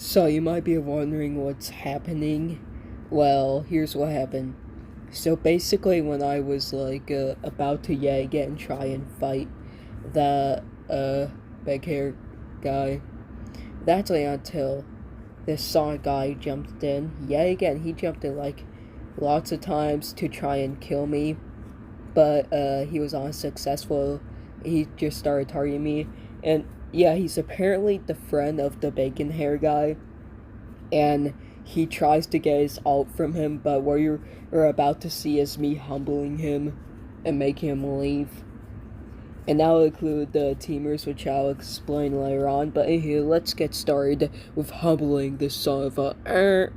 So you might be wondering what's happening. Well, here's what happened. So basically when I was about to yet again try and fight the big hair guy, that's like until this Sonic guy jumped in. Yet again, he jumped in like lots of times to try and kill me, but he was unsuccessful. He just started targeting me, and yeah, he's apparently the friend of the bacon hair guy, and he tries to get his ult from him, but what you're about to see is me humbling him and making him leave. And that'll include the teamers, which I'll explain later on, but anyway, let's get started with humbling this son of a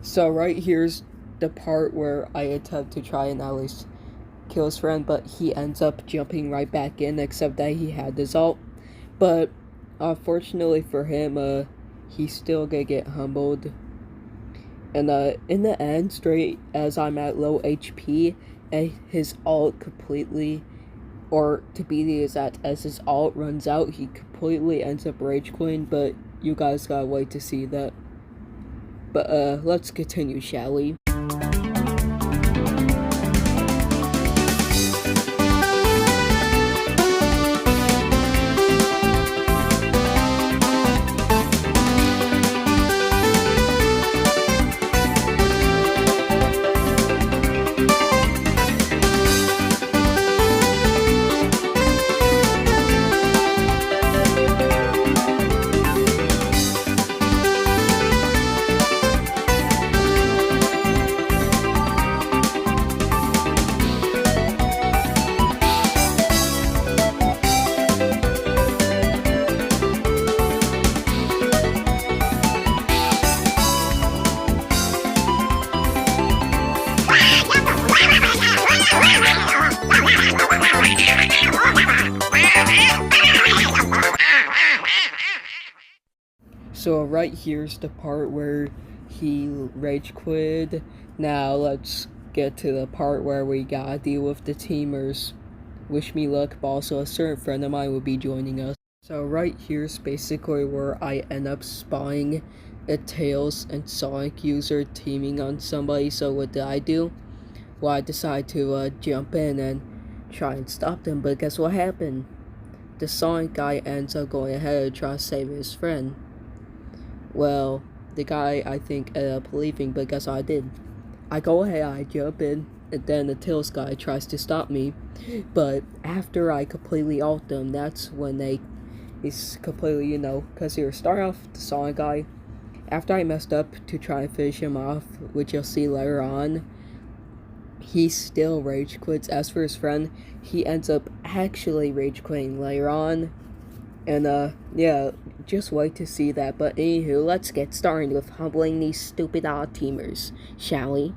So right here's the part where I attempt to try and at least kill his friend, but he ends up jumping right back in, except that he had his ult. But unfortunately for him, he's still gonna get humbled. And in the end, straight as I'm at low HP, and his ult completely, or to be the exact, as his ult runs out, he completely ends up rage quitting, but you guys gotta wait to see that. But let's continue, shall we? So right here's the part where he rage quit. Now let's get to the part where we gotta deal with the teamers. Wish me luck, but also a certain friend of mine will be joining us. So right here's basically where I end up spying a Tails and Sonic user teaming on somebody. So what did I do? Well, I decided to jump in and try and stop them, but guess what happened? The Sonic guy ends up going ahead and trying to save his friend. Well, the guy, I think, ended up leaving, but guess what I did? I go ahead, I jump in, and then the Tails guy tries to stop me. But after I completely ult them, that's when he's completely, because he was starting off the Sonic guy. After I messed up to try and finish him off, which you'll see later on, he still rage quits. As for his friend, he ends up actually rage quitting later on. And yeah, just wait to see that. But anywho, let's get started with humbling these stupid odd teamers, shall we?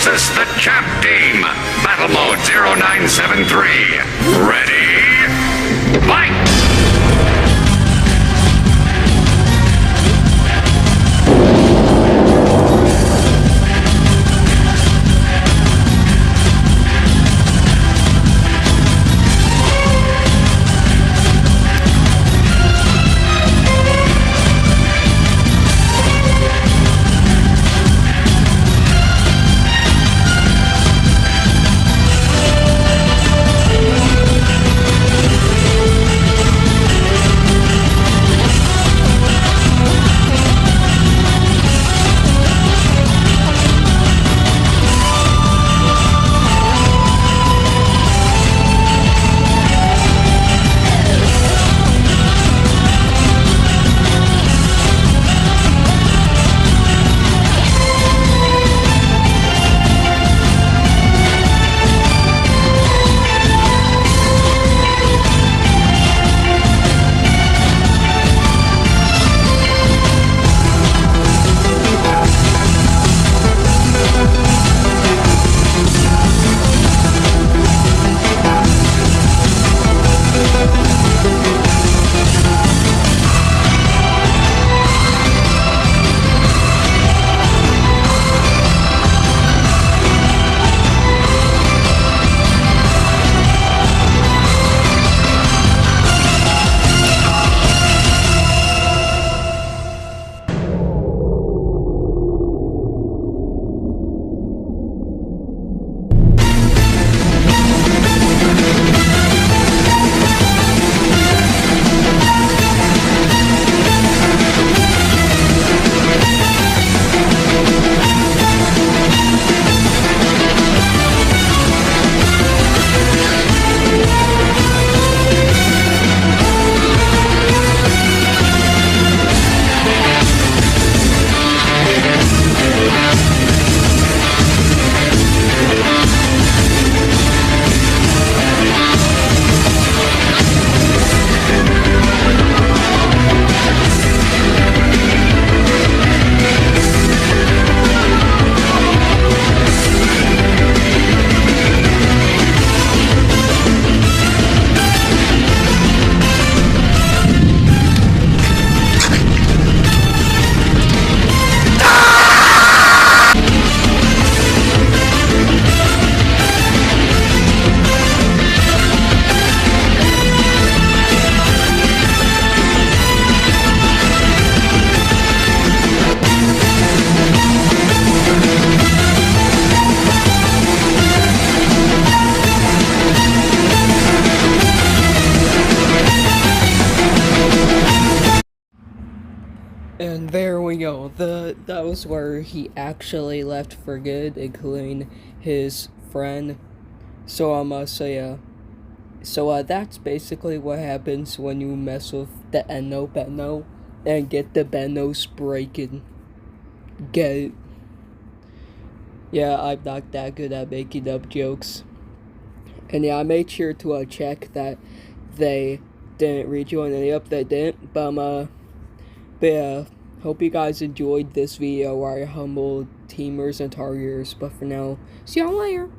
versus the champ team. Battle mode 0973. Ready? Fight! And there we go. That was where he actually left for good, including his friend. So yeah. So that's basically what happens when you mess with the Benno and get the Bennos breaking. Get it? Yeah, I'm not that good at making up jokes. And yeah, I made sure to check that they didn't rejoin any up. They didn't, but yeah, hope you guys enjoyed this video, our humble teamers and targeters. But for now, see y'all later.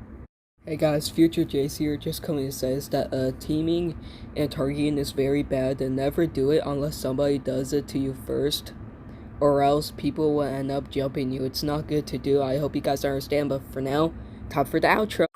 Hey guys, Future Jace here, just coming to say that teaming and targeting is very bad, and never do it unless somebody does it to you first, or else people will end up jumping you. It's not good to do. I hope you guys understand, but for now, time for the outro.